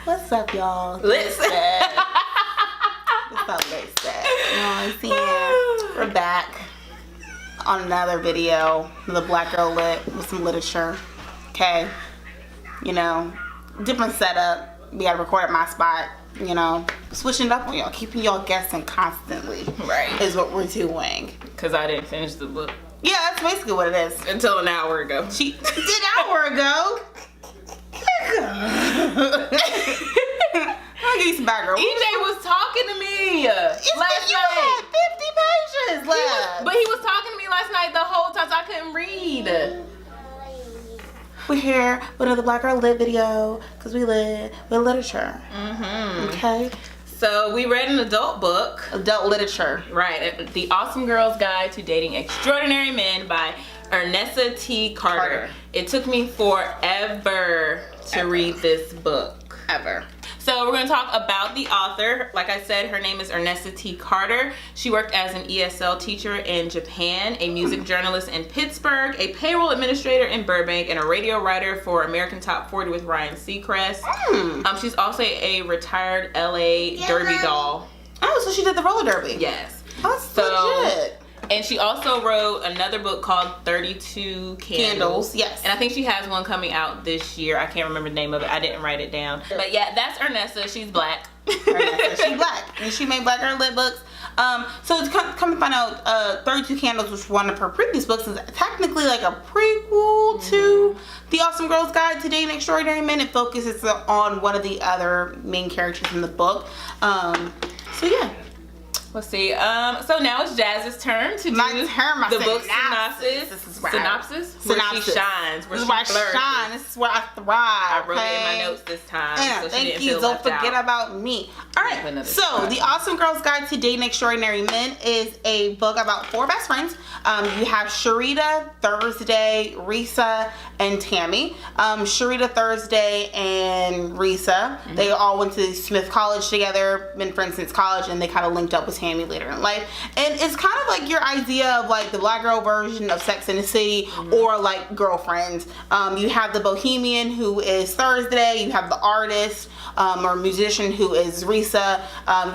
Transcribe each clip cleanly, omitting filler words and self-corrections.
What's up, y'all? What's up, Lit? You know what I'm saying? We're back on another video with the Black Girl Lit with some literature. Okay, you know, different setup. We gotta record at my spot. You know, switching it up on y'all, keeping y'all guessing constantly. Right, is what we're doing. Cause I didn't finish the book. Yeah, that's basically what it is. Until an hour ago. She did an hour ago. I'll give you some background. EJ was talking to me last you night. Had 50 pages left. But he was talking to me last night the whole time, so I couldn't read. We're here with another Black Girl Lit video because we lit with literature. Okay. So we read an adult book. Adult literature. Right. The Awesome Girl's Guide to Dating Extraordinary Men by Ernessa T. Carter. It took me forever to read this book. Ever. So we're going to talk about the author. Like I said, her name is Ernessa T. Carter. She worked as an ESL teacher in Japan, a music journalist in Pittsburgh, a payroll administrator in Burbank, and a radio writer for American Top 40 with Ryan Seacrest. She's also a retired LA Derby doll. Oh, so she did the roller derby. Yes. That's legit. And she also wrote another book called 32 Candles. Yes. And I think she has one coming out this year. I can't remember the name of it. I didn't write it down. But yeah, that's Ernessa. She's black. Ernessa, she's black. And she made Black Girl Lit books. So it's come to find out 32 Candles, which was one of her previous books, is technically like a prequel to The Awesome Girl's Guide to Dating Extraordinary Men. It focuses on one of the other main characters in the book. So yeah. Let's see. So now it's Jazz's turn to do the book synopsis. This is where synopsis. Where she shines. Where this is where I shine. This is where I thrive. I wrote it in my notes this time. Yeah, so thank you. Don't forget about me. All right. So The Awesome Girl's Guide to Dating Extraordinary Men is a book about 4 best friends. You have Sharita, Thursday, Risa, and Tammy. Sharita, Thursday, and Risa. They all went to Smith College together, been friends since college, and they kind of linked up with Tammy later in life. And it's kind of like your idea of like the black girl version of Sex and the City, or like Girlfriends. You have the bohemian, who is Thursday. You have the artist or musician, who is Risa.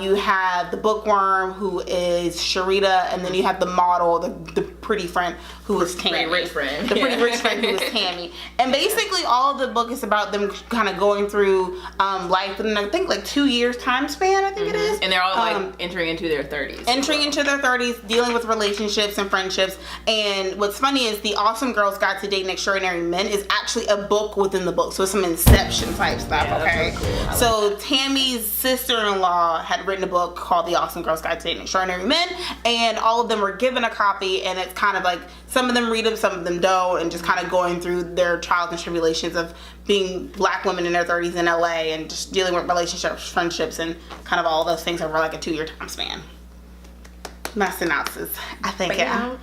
You have the bookworm, who is Sharita, and then you have the model, the pretty friend, who is Tammy. Pretty rich friend. The pretty rich friend, who is Tammy. And basically all of the book is about them kind of going through life in, I think, like 2 years time span, I think it is. And they're all like entering into their 30s. Entering into their 30s, dealing with relationships and friendships. And what's funny is The Awesome Girl's Guide to Dating Extraordinary Men is actually a book within the book. So it's some Inception type stuff, okay? That's really cool. So Tammy's sister-in-law had written a book called The Awesome Girl's Guide to Dating Extraordinary Men, and all of them were given a copy, and it's kind of like some of them read them, some of them don't, and just kind of going through their trials and tribulations of being black women in their 30s in LA and just dealing with relationships, friendships, and kind of all those things over like a 2-year time span. My synopsis. I think yeah.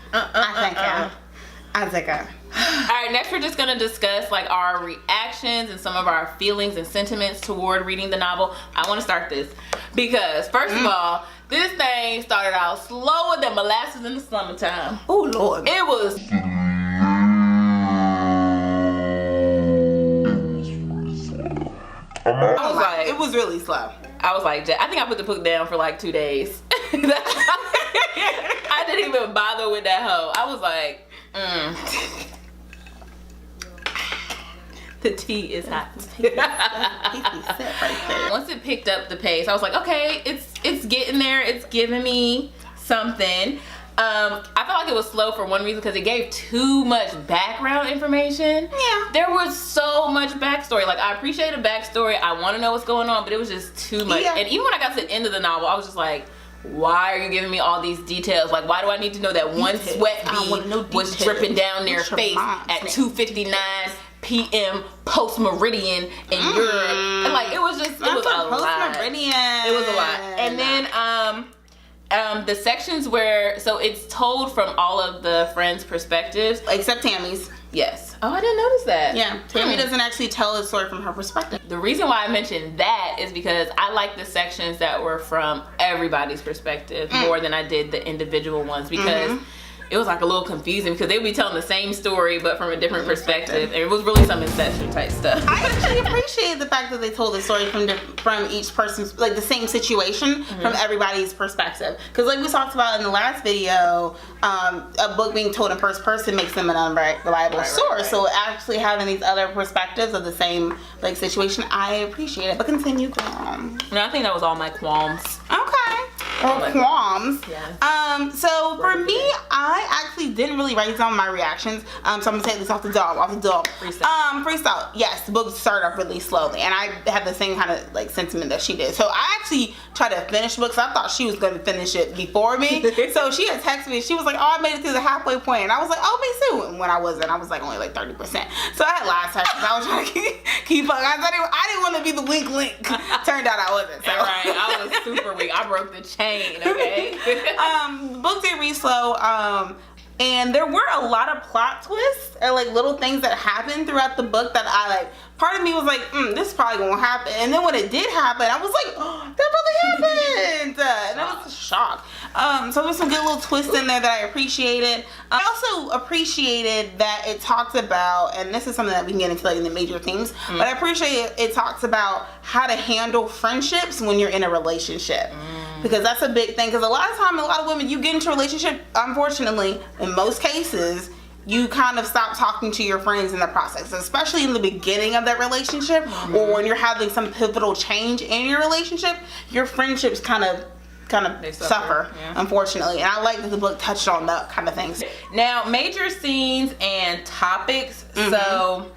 Alright, next we're just going to discuss like our reactions and some of our feelings and sentiments toward reading the novel. I want to start this because first of all, this thing started out slower than molasses in the summertime. Oh Lord. It was I was like, it was really slow. I was like, I think I put the book down for like 2 days. I didn't even bother with that hoe. I was like, The tea is hot. Once it picked up the pace, I was like, okay, it's getting there. It's giving me something. I felt like it was slow for one reason because it gave too much background information. Yeah. There was so much backstory. Like, I appreciate a backstory. I want to know what's going on, but it was just too much. Yeah. And even when I got to the end of the novel, I was just like, why are you giving me all these details? Like, why do I need to know that one sweat bead was dripping down their face at 2:59 p.m. post-meridian in Europe? And like, it was just, it was a lot. It was a lot. And then, the sections where, so it's told from all of the friends' perspectives. Except Tammy's. Yes. Oh, I didn't notice that. Yeah, Tammy doesn't actually tell the story from her perspective. The reason why I mentioned that is because I like the sections that were from everybody's perspective more than I did the individual ones, because it was like a little confusing because they would be telling the same story but from a different perspective, and it was really some Inception type stuff. I actually appreciate the fact that they told the story from each person's, like the same situation from everybody's perspective. Because like we talked about in the last video, a book being told in first person makes them an unreliable source. Right. So actually having these other perspectives of the same like situation, I appreciate it. But continue, girl. No, I think that was all my qualms. Okay. Or qualms. Yeah. So for me, I actually didn't really write down my reactions. So I'm gonna take this off the dome. Freestyle. Yes, the book started off really slowly, and I had the same kind of like sentiment that she did. So I actually tried to finish the book, so I thought she was gonna finish it before me. So she had texted me. She was like, "Oh, I made it through the halfway point," and I was like, "Oh, me too." And when I wasn't, I was like only like 30%. So I had last time because I was trying to keep up. I didn't want to be the wink. Turned out I wasn't. So. Right. I was super weak. I broke the chain. Okay. The book did read slow. And there were a lot of plot twists or like little things that happened throughout the book that I like. Part of me was like, this is probably gonna happen. And then when it did happen, I was like, oh, that really happened. And I was shocked. So there's some good little twists in there that I appreciated. I also appreciated that it talks about, and this is something that we can get into like in the major themes, but I appreciate it talks about how to handle friendships when you're in a relationship. Because that's a big thing. Because a lot of time, a lot of women, you get into a relationship, unfortunately, in most cases, you kind of stop talking to your friends in the process, especially in the beginning of that relationship, or when you're having some pivotal change in your relationship, your friendships kind of suffer, unfortunately. And I like that the book touched on that kind of things. Now, major scenes and topics. So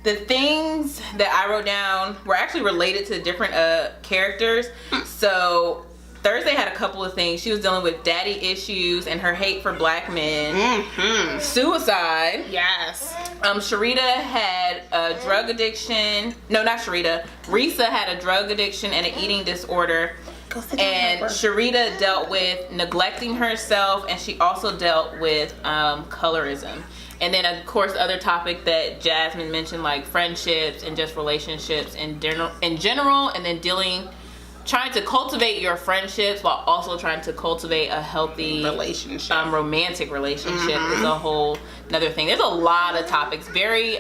the things that I wrote down were actually related to different characters. So Thursday had a couple of things. She was dealing with daddy issues and her hate for black men. Suicide. Yes. Sharita had a drug addiction. No, not Sharita. Risa had a drug addiction and an eating disorder. And Sharita dealt with neglecting herself, and she also dealt with colorism. And then, of course, other topic that Jasmine mentioned, like friendships and just relationships in general, and then trying to cultivate your friendships while also trying to cultivate a healthy relationship. Romantic relationship is a whole another thing. There's a lot of topics, very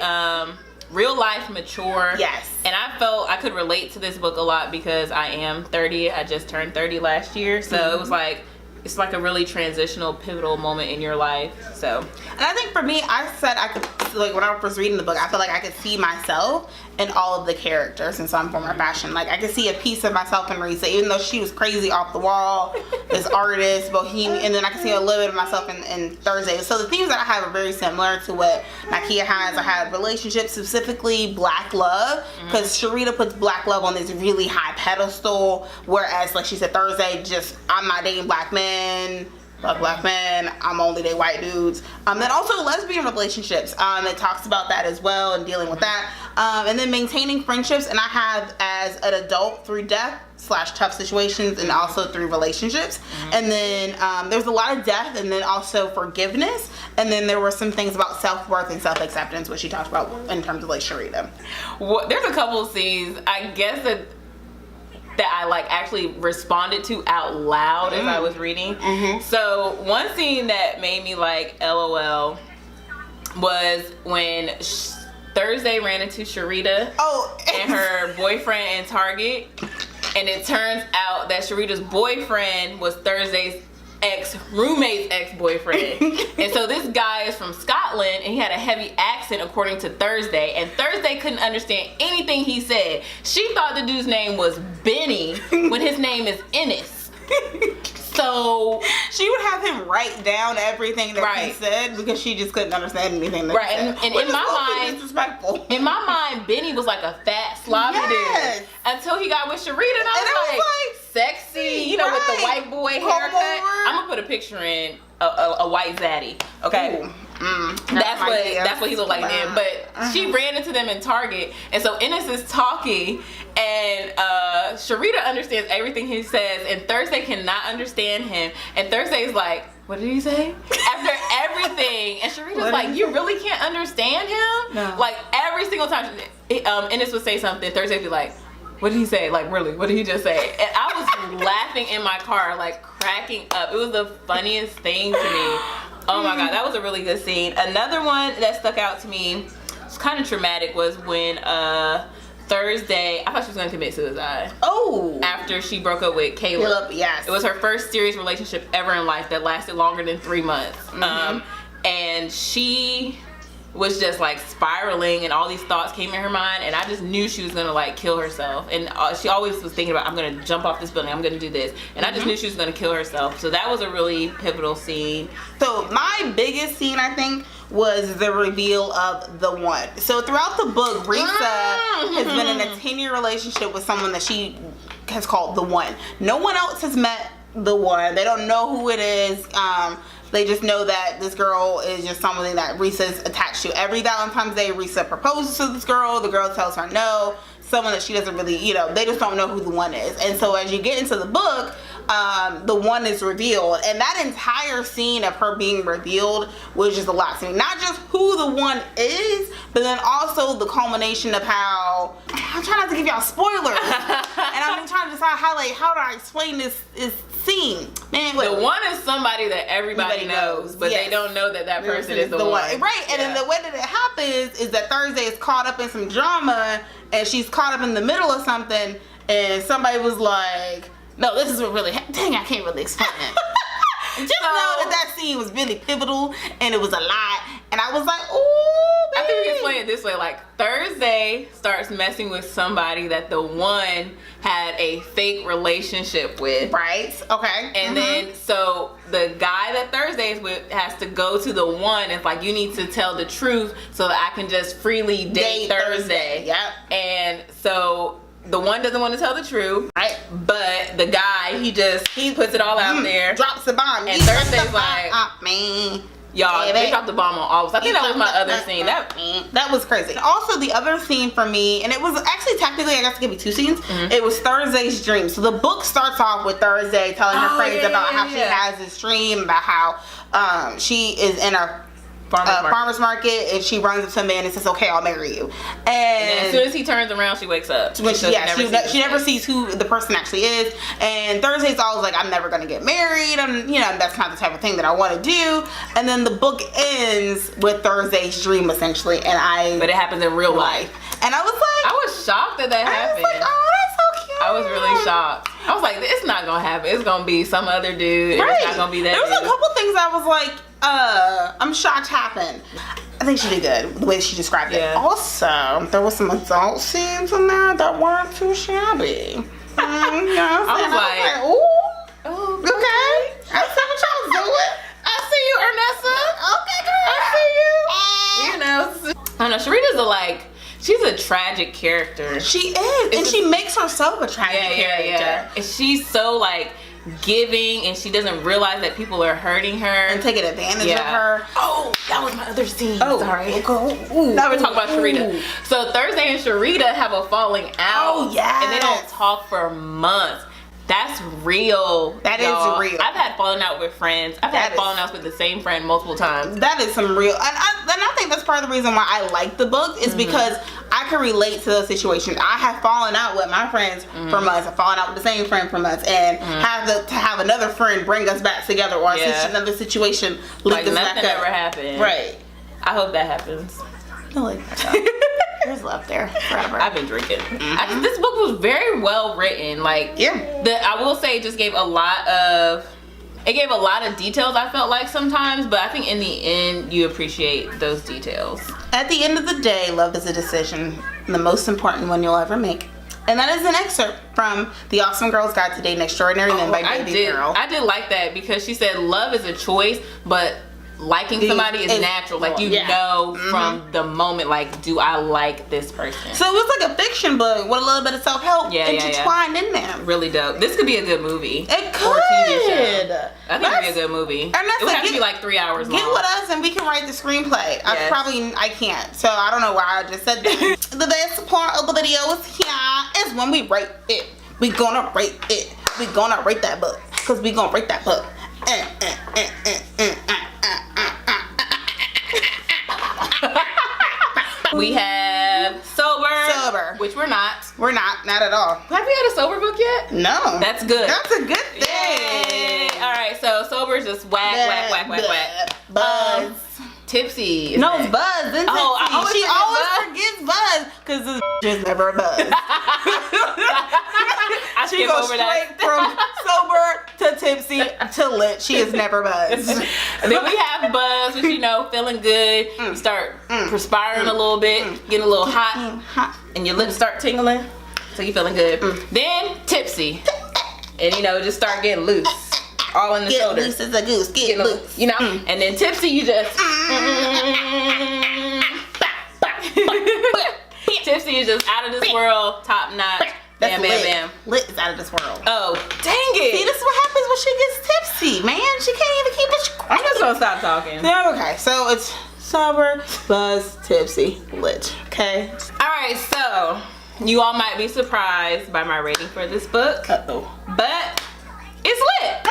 real life, mature. Yes. And I felt I could relate to this book a lot because I am 30. I just turned 30 last year, so it was like, it's like a really transitional, pivotal moment in your life. So, and I think for me, I said I could, like when I was reading the book, I felt like I could see myself in all of the characters in some form or fashion. Like I could see a piece of myself in Risa, even though she was crazy off the wall, this artist, bohemian, and then I could see a little bit of myself in Thursday. So the themes that I have are very similar to what Nikea has. I had relationships, specifically black love, because Sharita puts black love on this really high pedestal, whereas like she said, Thursday, just I'm not dating black men. Black men, I'm only dating white dudes. Then also lesbian relationships. It talks about that as well and dealing with that. And then maintaining friendships, and I have as an adult through death / tough situations and also through relationships. And then there's a lot of death and then also forgiveness. And then there were some things about self-worth and self-acceptance, which she talked about in terms of like Sharita. Well, there's a couple of scenes, I guess, that I like actually responded to out loud as I was reading. So one scene that made me like LOL was when Thursday ran into Sharita and her boyfriend in Target, and it turns out that Sharita's boyfriend was Thursday's roommate's ex-boyfriend. And so this guy is from Scotland, and he had a heavy accent according to Thursday, and Thursday couldn't understand anything he said. She thought the dude's name was Benny when his name is Ennis. So she would have him write down everything that he said because she just couldn't understand anything that he said. And in my mind, disrespectful. In my mind, Benny was like a fat sloppy dude until he got with Sharita, and I was like sexy, you know, with the white boy haircut. I'm gonna put a picture in a white zaddy. Okay. That's what he looked like then. But she ran into them in Target, and so Ennis is talking, and Sharita understands everything he says, and Thursday cannot understand him. And Thursday's like, what did he say? After everything, and Sharita's like, you really can't understand him? No. Like every single time Ennis would say something, Thursday would be like, what did he say? Like, really, what did he just say? And I was laughing in my car, like cracking up. It was the funniest thing to me. Oh my god, that was a really good scene. Another one that stuck out to me, it's kind of traumatic, was when Thursday, I thought she was gonna commit suicide. Oh. After she broke up with Caleb. Yes. It was her first serious relationship ever in life that lasted longer than 3 months. And she was just like spiraling, and all these thoughts came in her mind, and I just knew she was gonna like kill herself. And she always was thinking about, I'm gonna jump off this building, I'm gonna do this, and I just knew she was gonna kill herself. So that was a really pivotal scene. So my biggest scene, I think, was the reveal of the one. So throughout the book, Risa has been in a 10-year relationship with someone that she has called the one. No one else has met the one. They don't know who it is. They just know that this girl is just something that Risa's attached to. Every Valentine's Day, Risa proposes to this girl. The girl tells her no. Someone that she doesn't really, you know, they just don't know who the one is. And so as you get into the book, the one is revealed. And that entire scene of her being revealed was just a lot to me. Not just who the one is, but then also the culmination of how, I'm trying not to give y'all spoilers. And I'm trying to decide how do I explain this scene. Man, the one is somebody that everybody knows, but they don't know that that person is the one. Right, and then the way that it happens is that Thursday is caught up in some drama, and she's caught up in the middle of something, and somebody was like, no, this is what really happened. Dang, I can't really explain it. Just know that scene was really pivotal, and it was a lot, and I was like, ooh, I think we can explain it this way. Like, Thursday starts messing with somebody that the one had a fake relationship with. Right, okay. And then, so the guy that Thursday is with has to go to the one. It's like, you need to tell the truth so that I can just freely date Thursday. Yep. And so the one doesn't want to tell the truth, right? But the guy, he puts it all out there, drops the bomb, and Thursday's like, man, y'all, they dropped the bomb on all of us. I think that was my other scene. That was crazy. Also, the other scene for me, and it was actually technically, I guess, to give you two scenes. It was Thursday's dream. So the book starts off with Thursday telling her friends about how she has this dream about how she is in a farmer's market, and she runs up to a man and says, okay, I'll marry you. And as soon as he turns around, she wakes up. When she never sees who the person actually is. And Thursday's always like, I'm never going to get married. That's not the type of thing that I want to do. And then the book ends with Thursday's dream, essentially. But it happens in real life. And I was like, I was shocked that happened. I was like, oh, that's so cute. I was really shocked. I was like, it's not going to happen. It's going to be some other dude. Right. It's not going to be that There was dude. a couple things I was like, I'm shocked happened. I think she did good, the way she described it. Also, there was some adult scenes in there that weren't too shabby. I was like, ooh, okay. I see what y'all doing. I see you, Ernessa. Okay, girl. I see you. I don't know, Sharita's she's a tragic character. She is, and she makes herself a tragic character. Yeah. And she's so giving, and she doesn't realize that people are hurting her and taking advantage of her. Oh, that was my other scene. Sorry. Ooh, now we're talking about Sharita. So Thursday and Sharita have a falling out. Oh yeah. And they don't talk for months. That's real. That is real. I've had falling out with friends. I've had falling outs with the same friend multiple times. That is some real, and I think that's part of the reason why I like the book is because I can relate to those situations. I have fallen out with my friends for months. I've fallen out with the same friend for months, and to have another friend bring us back together, or another situation lift us back up. Nothing ever happened. Right. I hope that happens. There's love there forever. I've been drinking. This book was very well written. I will say it just gave a lot of details, I felt like sometimes, but I think in the end you appreciate those details. At the end of the day, love is a decision, the most important one you'll ever make. And that is an excerpt from The Awesome Girl's Guide to Dating Extraordinary Men by Baby Girl. I did like that because she said love is a choice, but liking somebody is natural. Know from the moment, do I like this person? So it was like a fiction book with a little bit of self-help intertwined in there. Really dope. This could be a good movie. It could. Or a TV show. I think it'd be a good movie. It would have to be 3 hours long. Get with us and we can write the screenplay. Yes. I can't. So I don't know why I just said that. The best part of the video is when we rate it. We gonna rate it. We gonna rate that book. Because we gonna rate that book. We have sober, which we're not at all. Have we had a sober book yet? No. That's good. That's a good thing. Yay. right. So sober is just whack. Buzz. Tipsy. No, it's Buzz. Then Oh, she always forgets Buzz because this is never a Buzz. She goes straight from sober to tipsy to lit. She is never Buzz. And then we have Buzz, which, you know, feeling good. You start perspiring a little bit, getting a little hot, and your lips start tingling. So you feeling good. Then tipsy. And, you know, just start getting loose. All in the shoulder. Get loose as a goose. Get loose. You know? And then tipsy, you just... Tipsy is just out of this world, top notch. Bam, bam, bam. Lit is out of this world. Oh, dang it. See, this is what happens when she gets tipsy, man. She can't even keep it. I'm just gonna stop talking. Yeah, okay, so it's sober, Buzz, tipsy, lit. Okay. All right, so you all might be surprised by my rating for this book. But it's lit.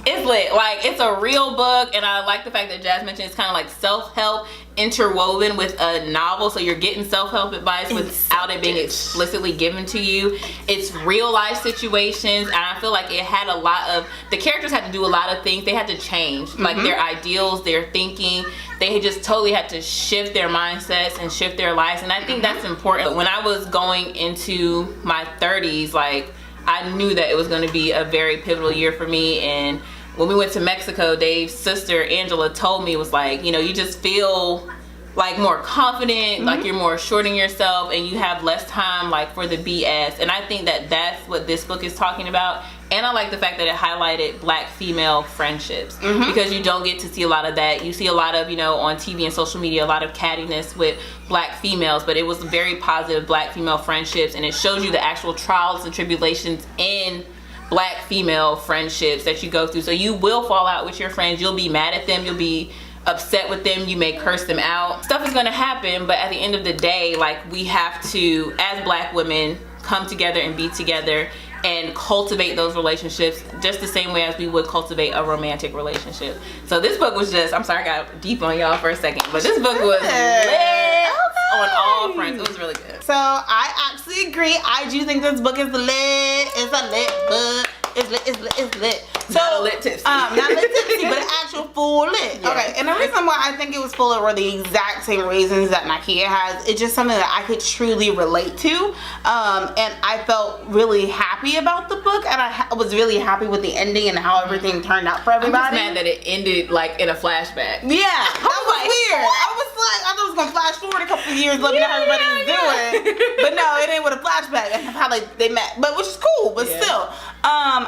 It's lit. Like, it's a real book, and I like the fact that Jazz mentioned it's kind of like self-help interwoven with a novel, so you're getting self-help advice without it being explicitly given to you. It's real life situations, and I feel like it had a lot of, the characters had to do a lot of things. They had to change, like their ideals, their thinking. They just totally had to shift their mindsets and shift their lives, and I think that's important. When I was going into my 30s, like, I knew that it was going to be a very pivotal year for me. And when we went to Mexico, Dave's sister Angela told me, was like, you know, you just feel like more confident, like you're more assured in yourself, and you have less time like for the BS. And I think that that's what this book is talking about. And I like the fact that it highlighted black female friendships, because you don't get to see a lot of that. You see a lot of, you know, on TV and social media, a lot of cattiness with black females, but it was very positive black female friendships, and it shows you the actual trials and tribulations in black female friendships that you go through. So you will fall out with your friends. You'll be mad at them. You'll be upset with them. You may curse them out. Stuff is going to happen, but at the end of the day, like, we have to, as black women, come together and be together and cultivate those relationships just the same way as we would cultivate a romantic relationship. So this book was just, I'm sorry I got deep on y'all for a second, but this book was lit on all fronts. It was really good. So I actually agree. I do think this book is lit. It's a lit book. It's lit, it's lit, it's lit. So, not a lit tipsy. Not lit tipsy, but an actual full lit. Yeah. Okay, and the reason why I think it was full were the exact same reasons that Nikea has. It's just something that I could truly relate to. And I felt really happy about the book, and I was really happy with the ending and how everything turned out for everybody. I'm just mad that it ended like in a flashback. Yeah, that was weird. I thought it was gonna flash forward a couple of years looking at how everybody was doing. But no, it ain't with a flashback. That's how they met. But which is cool, but still.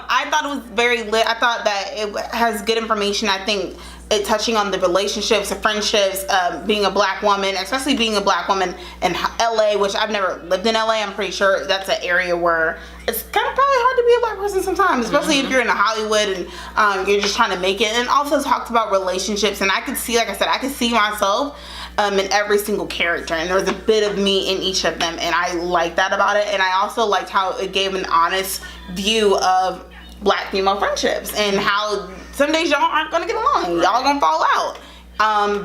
I thought it was very lit. I thought that it has good information. I think it touching on the relationships, the friendships, being a black woman, especially being a black woman in LA, which I've never lived in LA. I'm pretty sure that's an area where it's kind of probably hard to be a black person sometimes, especially if you're in Hollywood and you're just trying to make it. And also talked about relationships, and I could see, like I said, I could see myself in every single character, and there was a bit of me in each of them, and I liked that about it. And I also liked how it gave an honest view of black female friendships and how some days y'all aren't gonna get along, y'all gonna fall out,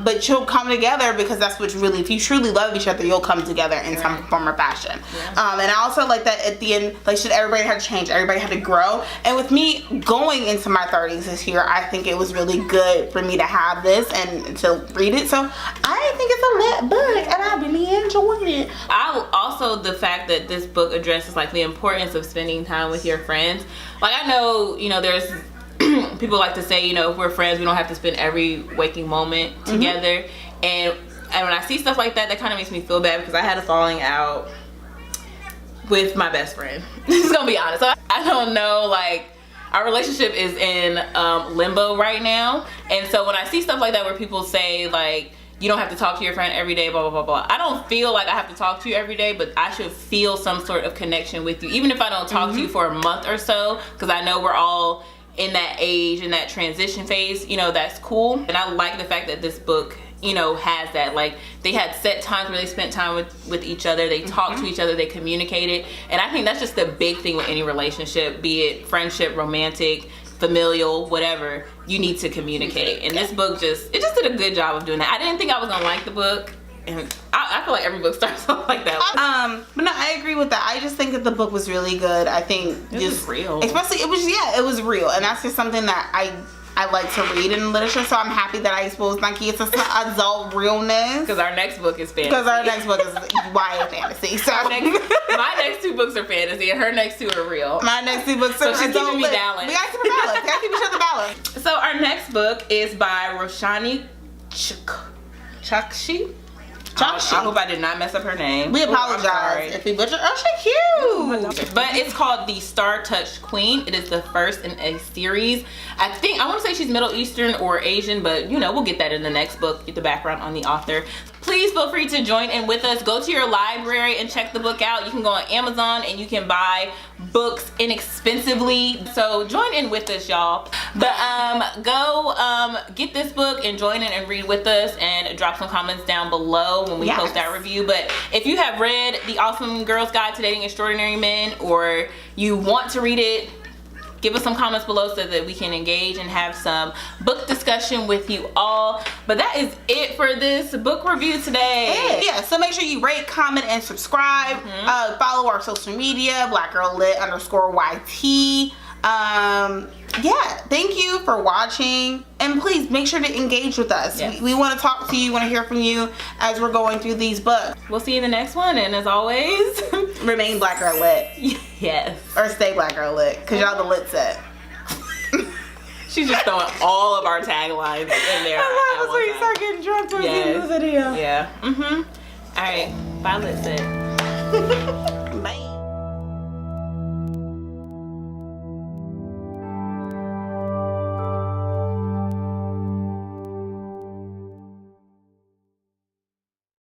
but you'll come together, because that's what's really, if you truly love each other, you'll come together in some form or fashion. And I also like that at the end, like, everybody had to change, everybody had to grow. And with me going into my 30s this year, I think it was really good for me to have this and to read it. So I think it's a lit book, and I really enjoyed it. I also, the fact that this book addresses like the importance of spending time with your friends. Like, I know, you know, there's people like to say, you know, if we're friends, we don't have to spend every waking moment together. And when I see stuff like that, that kind of makes me feel bad, because I had a falling out with my best friend. Just gonna be honest. So I don't know, like, our relationship is in limbo right now. And so when I see stuff like that where people say, like, you don't have to talk to your friend every day, blah, blah, blah, blah. I don't feel like I have to talk to you every day, but I should feel some sort of connection with you. Even if I don't talk to you for a month or so, because I know we're all in that age, in that transition phase, you know, that's cool. And I like the fact that this book, you know, has that. Like, they had set times where they spent time with each other, they talked to each other, they communicated. And I think that's just the big thing with any relationship, be it friendship, romantic, familial, whatever. You need to communicate. And this book just did a good job of doing that. I didn't think I was gonna like the book. And I feel like every book starts off like that. But no, I agree with that. I just think that the book was really good. I think it was real. Especially, it was real. And that's just something that I like to read in literature, so I'm happy that I exposed Nikea to adult realness. Because our next book is fantasy. Because our next book is YA fantasy. So my next 2 books are fantasy, and her next 2 are real. My next 2 books are so she's keeping me balanced. We gotta keep it balanced. We gotta keep each other balanced. So our next book is by Roshani Chakshi. I hope I did not mess up her name. We apologize if we butchered. Oh, she cute. But it's called The Star Touched Queen. It is the first in a series. I want to say she's Middle Eastern or Asian, but you know, we'll get that in the next book, get the background on the author. Please feel free to join in with us. Go to your library and check the book out. You can go on Amazon and you can buy books inexpensively. So join in with us, y'all. But go get this book and join in and read with us, and drop some comments down below when we post that review. But if you have read The Awesome Girl's Guide to Dating Extraordinary Men, or you want to read it, give us some comments below so that we can engage and have some book discussion with you all. But that is it for this book review today. Yeah, so make sure you rate, comment, and subscribe. Follow our social media, BlackGirlLIt_YT. Yeah, thank you for watching, and please make sure to engage with us. Yes. We want to talk to you, want to hear from you as we're going through these books. We'll see you in the next one, and as always, remain BlackGirlLIt. Yes. Or stay BlackGirlLIt, because y'all the lit set. She's just throwing all of our taglines in there. I love when you start getting drunk towards the end of the video. Yeah. Alright, bye, lit set.